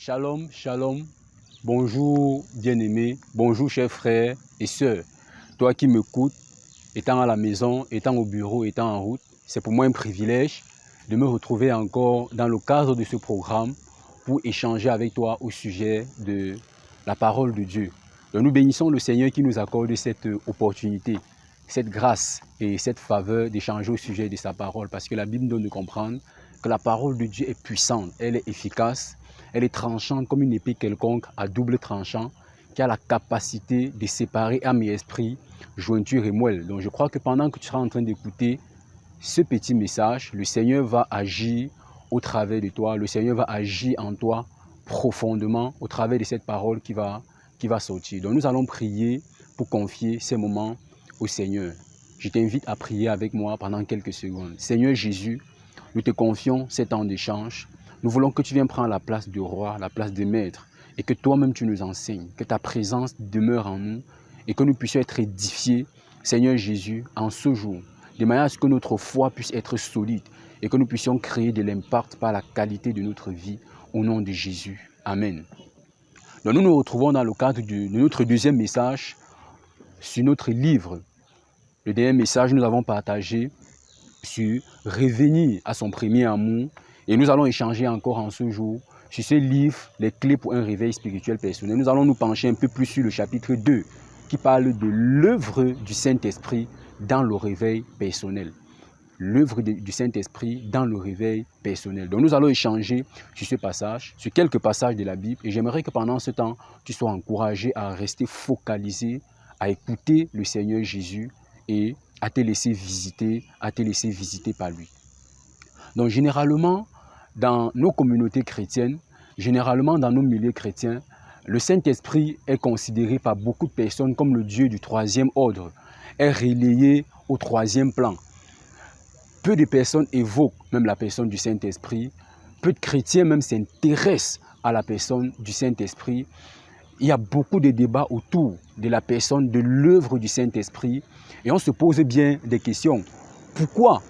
Shalom, shalom. Bonjour bien-aimé, bonjour chers frères et sœurs. Toi qui m'écoutes, étant à la maison, étant au bureau, étant en route, c'est pour moi un privilège de me retrouver encore dans le cadre de ce programme pour échanger avec toi au sujet de la parole de Dieu. Donc nous bénissons le Seigneur qui nous accorde cette opportunité, cette grâce et cette faveur d'échanger au sujet de sa parole, parce que la Bible donne de comprendre que la parole de Dieu est puissante, elle est efficace, elle est tranchante comme une épée quelconque à double tranchant qui a la capacité de séparer âme et esprit, jointure et moelle. Donc je crois que pendant que tu seras en train d'écouter ce petit message, le Seigneur va agir au travers de toi, le Seigneur va agir en toi profondément au travers de cette parole qui va sortir. Donc nous allons prier pour confier ces moments au Seigneur. Je t'invite à prier avec moi pendant quelques secondes. Seigneur Jésus, nous te confions ces temps d'échange. Nous voulons que tu viennes prendre la place du roi, la place du maître, et que toi-même tu nous enseignes, que ta présence demeure en nous, et que nous puissions être édifiés, Seigneur Jésus, en ce jour, de manière à ce que notre foi puisse être solide, et que nous puissions créer de l'impact par la qualité de notre vie, au nom de Jésus. Amen. Donc nous nous retrouvons dans le cadre de notre deuxième message sur notre livre. Le dernier message, nous avons partagé sur revenir à son premier amour. Et nous allons échanger encore en ce jour sur ce livre, les clés pour un réveil spirituel personnel. Nous allons nous pencher un peu plus sur le chapitre 2 qui parle de l'œuvre du Saint-Esprit dans le réveil personnel. L'œuvre du Saint-Esprit dans le réveil personnel. Donc nous allons échanger sur ce passage, sur quelques passages de la Bible. Et j'aimerais que pendant ce temps, tu sois encouragé à rester focalisé, à écouter le Seigneur Jésus et à te laisser visiter par lui. Donc généralement, dans nos communautés chrétiennes, généralement dans nos milieux chrétiens, le Saint-Esprit est considéré par beaucoup de personnes comme le Dieu du troisième ordre, est relayé au troisième plan. Peu de personnes évoquent même la personne du Saint-Esprit, peu de chrétiens même s'intéressent à la personne du Saint-Esprit. Il y a beaucoup de débats autour de la personne, de l'œuvre du Saint-Esprit, et on se pose bien des questions. Pourquoi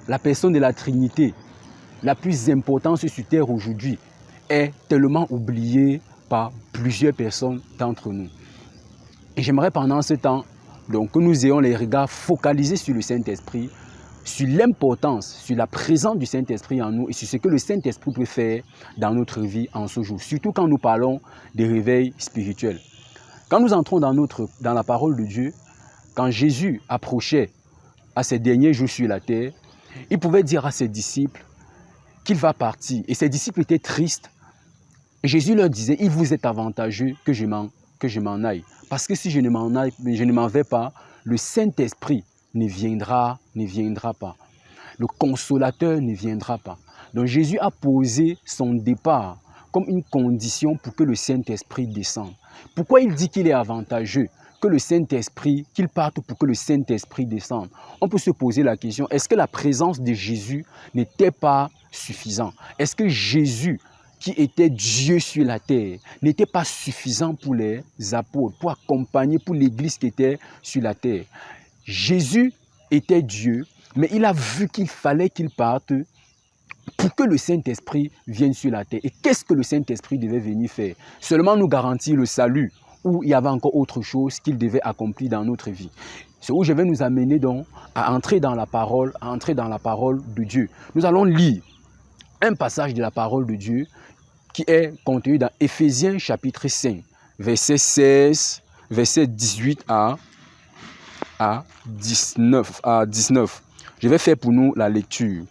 la personne de la Trinité, la plus importante sur terre aujourd'hui, est tellement oubliée par plusieurs personnes d'entre nous? Et j'aimerais pendant ce temps donc, que nous ayons les regards focalisés sur le Saint-Esprit, sur l'importance, sur la présence du Saint-Esprit en nous et sur ce que le Saint-Esprit peut faire dans notre vie en ce jour, surtout quand nous parlons des réveils spirituels. Quand nous entrons dans la parole de Dieu, quand Jésus approchait à ses derniers jours sur la terre, il pouvait dire à ses disciples qu'il va partir. Et ses disciples étaient tristes. Et Jésus leur disait, il vous est avantageux que je m'en aille. Parce que si je ne m'en vais pas, le Saint-Esprit ne viendra pas. Le consolateur ne viendra pas. Donc Jésus a posé son départ comme une condition pour que le Saint-Esprit descende. Pourquoi il dit qu'il est avantageux que le Saint-Esprit, qu'il parte pour que le Saint-Esprit descende? On peut se poser la question, est-ce que la présence de Jésus n'était pas suffisante? Est-ce que Jésus, qui était Dieu sur la terre, n'était pas suffisant pour les apôtres, pour accompagner, pour l'Église qui était sur la terre? Jésus était Dieu, mais il a vu qu'il fallait qu'il parte pour que le Saint-Esprit vienne sur la terre. Et qu'est-ce que le Saint-Esprit devait venir faire? Seulement nous garantir le salut, ou il y avait encore autre chose qu'il devait accomplir dans notre vie? C'est où je vais nous amener donc à entrer dans la parole, de Dieu. Nous allons lire un passage de la parole de Dieu qui est contenu dans Éphésiens chapitre 5, verset 16, verset 18 à 19. Je vais faire pour nous la lecture.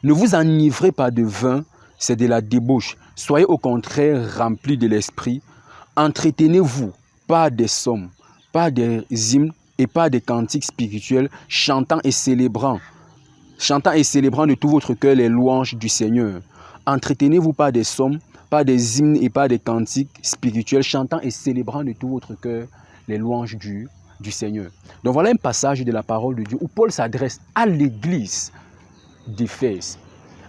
Ne vous enivrez pas de vin, c'est de la débauche. Soyez au contraire remplis de l'esprit. Entretenez-vous par des psaumes, par des hymnes et par des cantiques spirituels, chantant et célébrant de tout votre cœur les louanges du Seigneur. Entretenez-vous par des psaumes, par des hymnes et par des cantiques spirituels, chantant et célébrant de tout votre cœur les louanges du Seigneur. Donc voilà un passage de la parole de Dieu où Paul s'adresse à l'église d'Éphèse.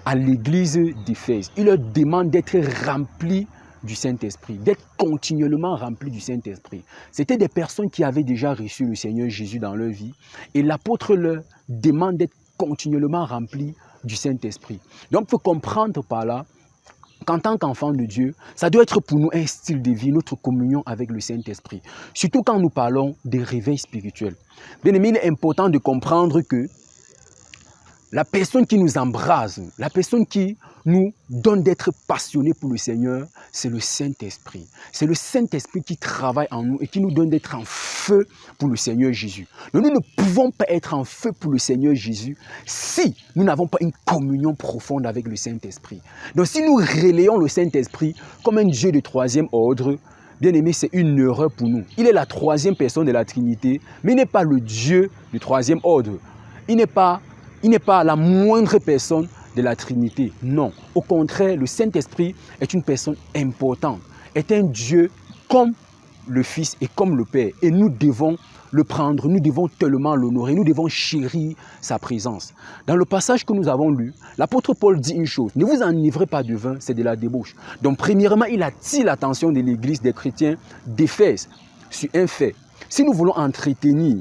Il leur demande d'être remplis du Saint-Esprit, d'être continuellement remplis du Saint-Esprit. C'était des personnes qui avaient déjà reçu le Seigneur Jésus dans leur vie et l'apôtre leur demande d'être continuellement remplis du Saint-Esprit. Donc il faut comprendre par là qu'en tant qu'enfant de Dieu, ça doit être pour nous un style de vie, notre communion avec le Saint-Esprit. Surtout quand nous parlons des réveils spirituels. Bien aimé, il est important de comprendre que la personne qui nous embrase, la personne qui nous donne d'être passionnés pour le Seigneur, c'est le Saint-Esprit. C'est le Saint-Esprit qui travaille en nous et qui nous donne d'être en feu pour le Seigneur Jésus. Mais nous ne pouvons pas être en feu pour le Seigneur Jésus si nous n'avons pas une communion profonde avec le Saint-Esprit. Donc si nous relayons le Saint-Esprit comme un Dieu de troisième ordre, bien aimé, c'est une erreur pour nous. Il est la troisième personne de la Trinité, mais il n'est pas le Dieu du troisième ordre. Il n'est pas la moindre personne de la Trinité. Non. Au contraire, le Saint-Esprit est une personne importante, est un Dieu comme le Fils et comme le Père. Et nous devons le prendre, nous devons tellement l'honorer, nous devons chérir sa présence. Dans le passage que nous avons lu, l'apôtre Paul dit une chose: ne vous enivrez pas de vin, c'est de la débauche. Donc premièrement, il attire l'attention de l'Église des chrétiens d'Éphèse sur un fait. Si nous voulons entretenir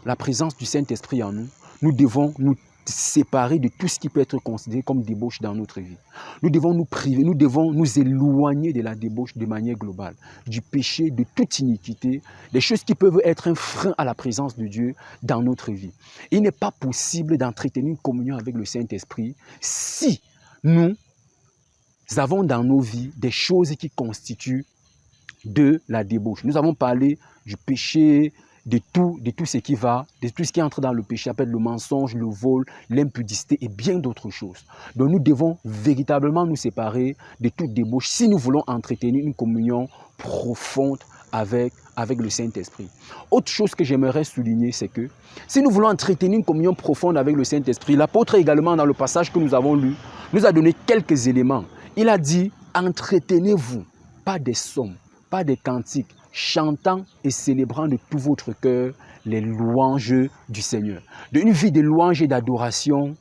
la présence du Saint-Esprit en nous, nous devons nous séparer de tout ce qui peut être considéré comme débauche dans notre vie. Nous devons nous priver, nous devons nous éloigner de la débauche de manière globale, du péché, de toute iniquité, des choses qui peuvent être un frein à la présence de Dieu dans notre vie. Il n'est pas possible d'entretenir une communion avec le Saint-Esprit si nous avons dans nos vies des choses qui constituent de la débauche. Nous avons parlé du péché, de tout ce qui va, de tout ce qui entre dans le péché, appelle le mensonge, le vol, l'impudicité et bien d'autres choses. Donc nous devons véritablement nous séparer de toute débauche si nous voulons entretenir une communion profonde avec le Saint-Esprit. Autre chose que j'aimerais souligner, c'est que si nous voulons entretenir une communion profonde avec le Saint-Esprit, l'apôtre également dans le passage que nous avons lu, nous a donné quelques éléments. Il a dit: entretenez-vous, pas des psaumes, pas des cantiques, chantant et célébrant de tout votre cœur les louanges du Seigneur. Une vie de louange et d'adoration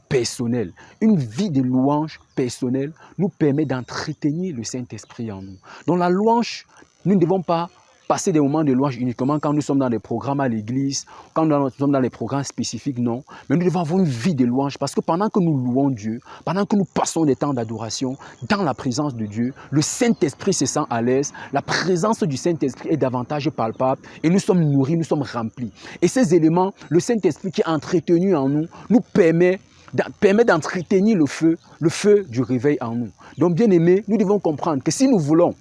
personnelle. Une vie de louange personnelle nous permet d'entretenir le Saint-Esprit en nous. Dans la louange, nous ne devons pas passer des moments de louange uniquement quand nous sommes dans des programmes à l'église, quand nous sommes dans des programmes spécifiques, non. Mais nous devons avoir une vie de louange parce que pendant que nous louons Dieu, pendant que nous passons des temps d'adoration dans la présence de Dieu, le Saint-Esprit se sent à l'aise, la présence du Saint-Esprit est davantage palpable et nous sommes nourris, nous sommes remplis. Et ces éléments, le Saint-Esprit qui est entretenu en nous, nous permet d'entretenir le feu du réveil en nous. Donc bien aimés, nous devons comprendre que si nous voulons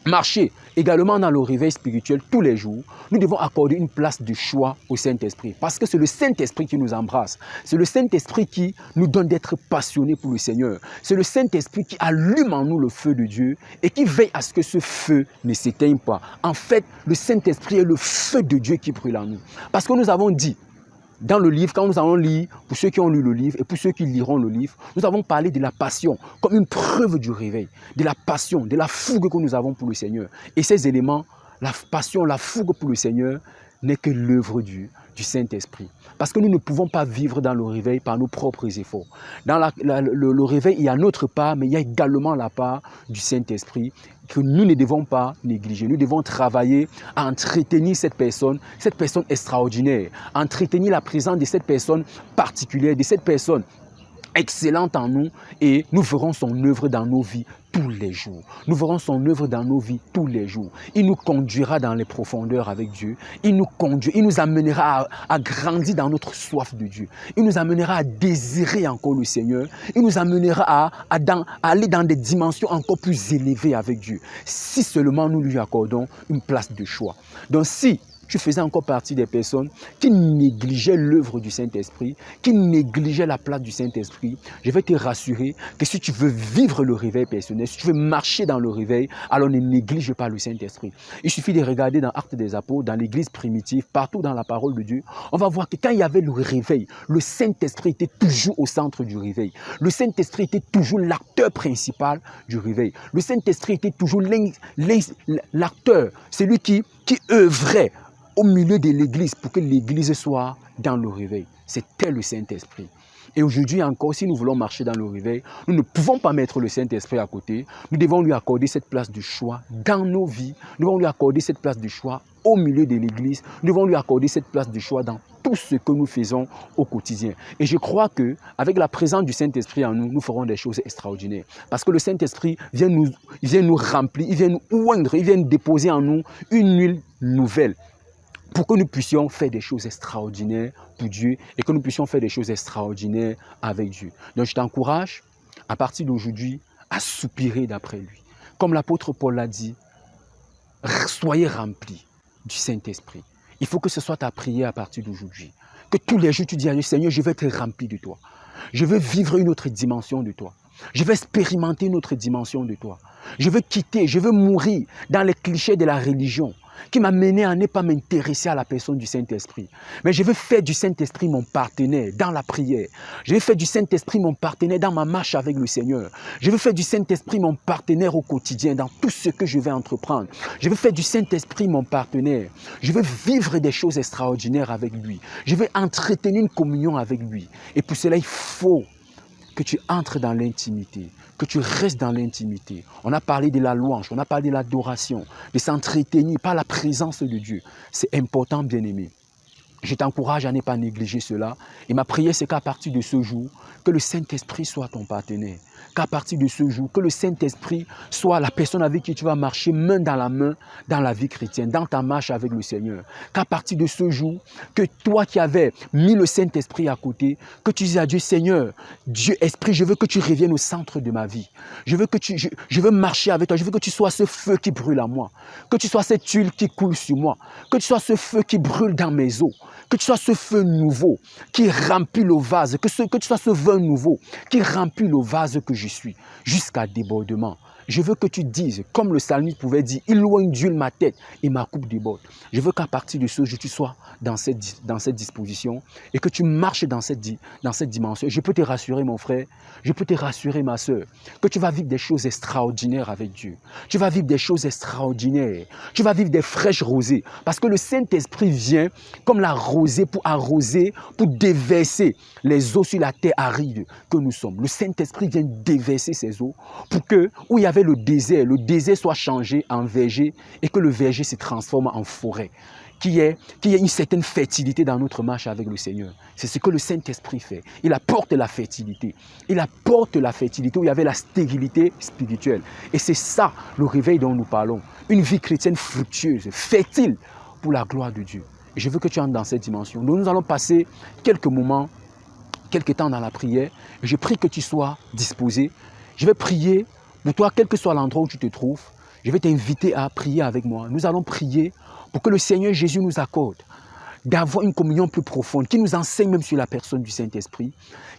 marcher également dans le réveil spirituel tous les jours, nous devons accorder une place de choix au Saint-Esprit. Parce que c'est le Saint-Esprit qui nous embrasse. C'est le Saint-Esprit qui nous donne d'être passionnés pour le Seigneur. C'est le Saint-Esprit qui allume en nous le feu de Dieu et qui veille à ce que ce feu ne s'éteigne pas. En fait, le Saint-Esprit est le feu de Dieu qui brûle en nous. Parce que nous avons dit, dans le livre, quand nous allons lire, pour ceux qui ont lu le livre et pour ceux qui liront le livre, nous avons parlé de la passion comme une preuve du réveil, de la passion, de la fougue que nous avons pour le Seigneur. Et ces éléments, la passion, la fougue pour le Seigneur, n'est que l'œuvre du Saint-Esprit. Parce que nous ne pouvons pas vivre dans le réveil par nos propres efforts. Dans le réveil, il y a notre part, mais il y a également la part du Saint-Esprit que nous ne devons pas négliger. Nous devons travailler à entretenir cette personne extraordinaire, à entretenir la présence de cette personne particulière, de cette personne excellente en nous, et nous verrons son œuvre dans nos vies tous les jours. Nous verrons son œuvre dans nos vies tous les jours. Il nous conduira dans les profondeurs avec Dieu. Il nous amènera à grandir dans notre soif de Dieu. Il nous amènera à désirer encore le Seigneur. Il nous amènera à aller dans des dimensions encore plus élevées avec Dieu. Si seulement nous lui accordons une place de choix. Donc si tu faisais encore partie des personnes qui négligeaient l'œuvre du Saint-Esprit, qui négligeaient la place du Saint-Esprit, je vais te rassurer que si tu veux vivre le réveil personnel, si tu veux marcher dans le réveil, alors ne néglige pas le Saint-Esprit. Il suffit de regarder dans Actes des Apôtres, dans l'église primitive, partout dans la parole de Dieu, on va voir que quand il y avait le réveil, le Saint-Esprit était toujours au centre du réveil. Le Saint-Esprit était toujours l'acteur principal du réveil. Le Saint-Esprit était toujours l'acteur, celui qui œuvrait au milieu de l'église pour que l'église soit dans le réveil. C'était le Saint-Esprit. Et aujourd'hui encore, si nous voulons marcher dans le réveil, nous ne pouvons pas mettre le Saint-Esprit à côté. Nous devons lui accorder cette place de choix dans nos vies. Nous devons lui accorder cette place de choix au milieu de l'Église. Nous devons lui accorder cette place de choix dans tout ce que nous faisons au quotidien. Et je crois qu'avec la présence du Saint-Esprit en nous, nous ferons des choses extraordinaires. Parce que le Saint-Esprit vient nous remplir, il vient nous oindre, il vient déposer en nous une huile nouvelle pour que nous puissions faire des choses extraordinaires pour Dieu et que nous puissions faire des choses extraordinaires avec Dieu. Donc je t'encourage, à partir d'aujourd'hui, à soupirer d'après lui. Comme l'apôtre Paul l'a dit, soyez remplis du Saint-Esprit. Il faut que ce soit ta prière à partir d'aujourd'hui. Que tous les jours tu dis à Dieu, Seigneur, je veux être rempli de toi. Je veux vivre une autre dimension de toi. Je veux expérimenter une autre dimension de toi. Je veux quitter, je veux mourir dans les clichés de la religion qui m'a mené à ne pas m'intéresser à la personne du Saint-Esprit. Mais je veux faire du Saint-Esprit mon partenaire dans la prière. Je veux faire du Saint-Esprit mon partenaire dans ma marche avec le Seigneur. Je veux faire du Saint-Esprit mon partenaire au quotidien dans tout ce que je vais entreprendre. Je veux faire du Saint-Esprit mon partenaire. Je veux vivre des choses extraordinaires avec lui. Je veux entretenir une communion avec lui. Et pour cela, il faut que tu entres dans l'intimité, que tu restes dans l'intimité. On a parlé de la louange, on a parlé de l'adoration, de s'entretenir par la présence de Dieu. C'est important, bien-aimé. Je t'encourage à ne pas négliger cela. Et ma prière, c'est qu'à partir de ce jour, que le Saint-Esprit soit ton partenaire. Qu'à partir de ce jour, que le Saint-Esprit soit la personne avec qui tu vas marcher main dans la vie chrétienne, dans ta marche avec le Seigneur. Qu'à partir de ce jour, que toi qui avais mis le Saint-Esprit à côté, que tu dises à Dieu, Seigneur, Dieu Esprit, je veux que tu reviennes au centre de ma vie. Je veux marcher avec toi. Je veux que tu sois ce feu qui brûle en moi. Que tu sois cette huile qui coule sur moi. Que tu sois ce feu qui brûle dans mes os. Que tu sois ce feu nouveau qui remplit le vase. Que tu sois ce vin nouveau qui remplit le vase que je suis jusqu'à débordement. Je veux que tu dises, comme le psalmiste pouvait dire, il éloigne d'huile ma tête et ma coupe déborde. Je veux qu'à partir de ce jour, tu sois dans cette disposition et que tu marches dans cette dimension. Je peux te rassurer, mon frère, je peux te rassurer, ma soeur, que tu vas vivre des choses extraordinaires avec Dieu. Tu vas vivre des choses extraordinaires. Tu vas vivre des fraîches rosées. Parce que le Saint-Esprit vient comme la rosée pour arroser, pour déverser les eaux sur la terre aride que nous sommes. Le Saint-Esprit vient déverser ces eaux pour que, où il y avait le désert soit changé en verger et que le verger se transforme en forêt. Qu'il y ait une certaine fertilité dans notre marche avec le Seigneur. C'est ce que le Saint-Esprit fait. Il apporte la fertilité. Il apporte la fertilité où il y avait la stérilité spirituelle. Et c'est ça le réveil dont nous parlons. Une vie chrétienne fructueuse, fertile pour la gloire de Dieu. Et je veux que tu entres dans cette dimension. Donc nous allons passer quelques moments, quelques temps dans la prière. Et je prie que tu sois disposé. Je vais prier pour toi, quel que soit l'endroit où tu te trouves. Je vais t'inviter à prier avec moi. Nous allons prier pour que le Seigneur Jésus nous accorde d'avoir une communion plus profonde, qui nous enseigne même sur la personne du Saint-Esprit,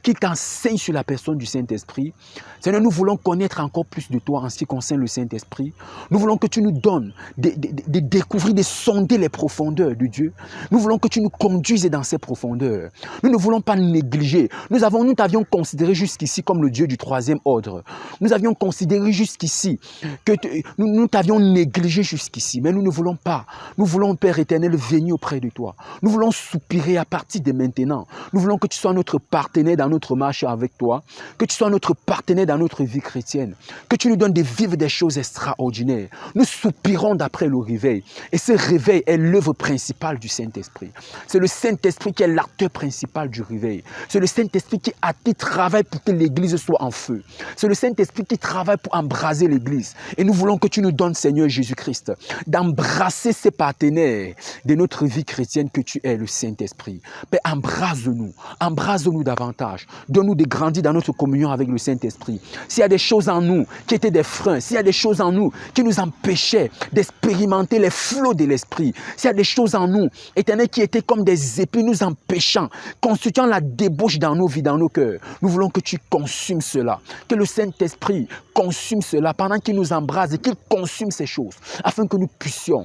qui t'enseigne sur la personne du Saint-Esprit. Seigneur, nous voulons connaître encore plus de toi en ce qui concerne le Saint-Esprit. Nous voulons que tu nous donnes de découvrir, de sonder les profondeurs de Dieu. Nous voulons que tu nous conduises dans ces profondeurs. Nous ne voulons pas négliger. Nous t'avions considéré jusqu'ici comme le Dieu du troisième ordre. Nous avions considéré jusqu'ici que nous t'avions négligé jusqu'ici, mais nous ne voulons pas. Nous voulons, Père éternel, venir auprès de toi. Nous voulons soupirer à partir de maintenant. Nous voulons que tu sois notre partenaire dans notre marche avec toi, que tu sois notre partenaire dans notre vie chrétienne, que tu nous donnes de vivre des choses extraordinaires. Nous soupirons d'après le réveil. Et ce réveil est l'œuvre principale du Saint-Esprit. C'est le Saint-Esprit qui est l'acteur principal du réveil. C'est le Saint-Esprit qui travaille pour que l'Église soit en feu. C'est le Saint-Esprit qui travaille pour embraser l'Église. Et nous voulons que tu nous donnes, Seigneur Jésus-Christ, d'embrasser ces partenaires de notre vie chrétienne que tu es, le Saint-Esprit. Père, embrase-nous davantage. Donne-nous de grandir dans notre communion avec le Saint-Esprit. S'il y a des choses en nous qui étaient des freins, s'il y a des choses en nous qui nous empêchaient d'expérimenter les flots de l'Esprit, s'il y a des choses en nous, éternel, qui étaient comme des épées nous empêchant, constituant la débauche dans nos vies, dans nos cœurs, nous voulons que tu consumes cela. Que le Saint-Esprit consume cela pendant qu'il nous embrase et qu'il consume ces choses, afin que nous puissions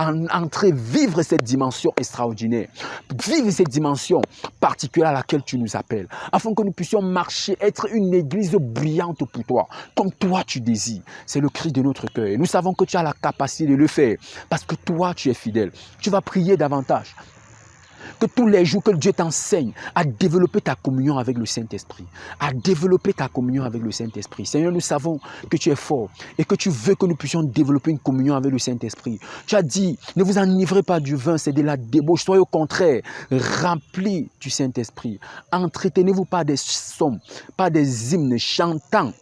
entrer, vivre cette dimension extraordinaire, vivre cette dimension particulière à laquelle tu nous appelles, afin que nous puissions marcher, être une église brillante pour toi, comme toi tu désires. C'est le cri de notre cœur. Et nous savons que tu as la capacité de le faire, parce que toi tu es fidèle. Tu vas prier davantage. Que tous les jours que Dieu t'enseigne à développer ta communion avec le Saint-Esprit. À développer ta communion avec le Saint-Esprit. Seigneur, nous savons que tu es fort et que tu veux que nous puissions développer une communion avec le Saint-Esprit. Tu as dit, ne vous enivrez pas du vin, c'est de la débauche. Soyez au contraire remplis du Saint-Esprit. Entretenez-vous par des psaumes, par des hymnes chantant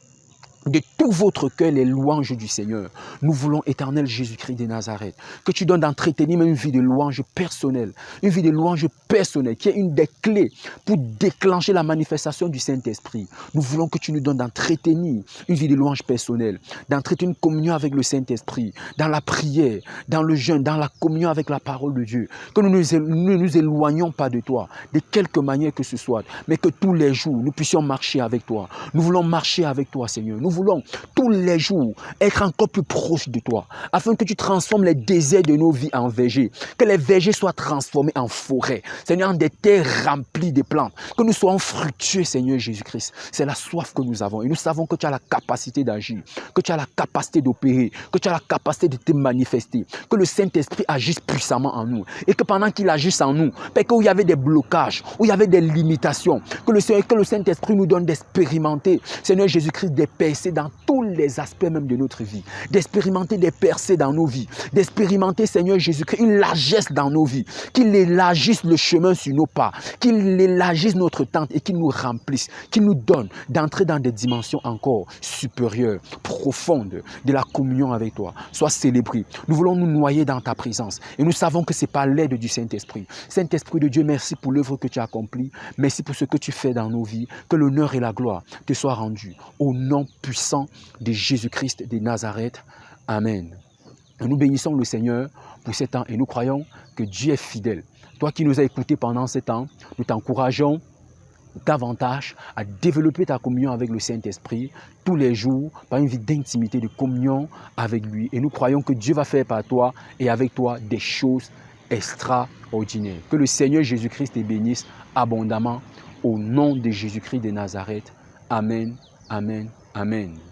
de tout votre cœur les louanges du Seigneur. Nous voulons, éternel Jésus-Christ de Nazareth, que tu donnes d'entretenir une vie de louange personnelle, une vie de louange personnelle qui est une des clés pour déclencher la manifestation du Saint-Esprit. Nous voulons que tu nous donnes d'entretenir une vie de louange personnelle, d'entretenir une communion avec le Saint-Esprit, dans la prière, dans le jeûne, dans la communion avec la parole de Dieu. Que nous ne nous éloignons pas de toi, de quelque manière que ce soit, mais que tous les jours, nous puissions marcher avec toi. Nous voulons marcher avec toi, Seigneur. Nous voulons tous les jours être encore plus proches de toi, afin que tu transformes les déserts de nos vies en vergers, que les vergers soient transformés en forêts, Seigneur, en des terres remplies de plantes, que nous soyons fructueux, Seigneur Jésus-Christ. C'est la soif que nous avons et nous savons que tu as la capacité d'agir, que tu as la capacité d'opérer, que tu as la capacité de te manifester, que le Saint-Esprit agisse puissamment en nous et que pendant qu'il agisse en nous, parce qu'il y avait des blocages, où il y avait des limitations, que le Saint-Esprit nous donne d'expérimenter, Seigneur Jésus-Christ, des percées dans tous les aspects même de notre vie, d'expérimenter des percées dans nos vies, d'expérimenter, Seigneur Jésus-Christ, une largesse dans nos vies, qu'il élargisse le chemin sur nos pas, qu'il élargisse notre tente et qu'il nous remplisse, qu'il nous donne d'entrer dans des dimensions encore supérieures, profondes de la communion avec toi. Sois célébré. Nous voulons nous noyer dans ta présence et nous savons que ce n'est pas l'aide du Saint-Esprit. Saint-Esprit de Dieu, merci pour l'œuvre que tu as accomplie, merci pour ce que tu fais dans nos vies, que l'honneur et la gloire te soient rendus au nom puissant de Jésus-Christ de Nazareth. Amen. Et nous bénissons le Seigneur pour ce temps et nous croyons que Dieu est fidèle. Toi qui nous as écoutés pendant ce temps, nous t'encourageons davantage à développer ta communion avec le Saint-Esprit tous les jours par une vie d'intimité, de communion avec lui. Et nous croyons que Dieu va faire par toi et avec toi des choses extraordinaires. Que le Seigneur Jésus-Christ te bénisse abondamment au nom de Jésus-Christ de Nazareth. Amen, amen, amen.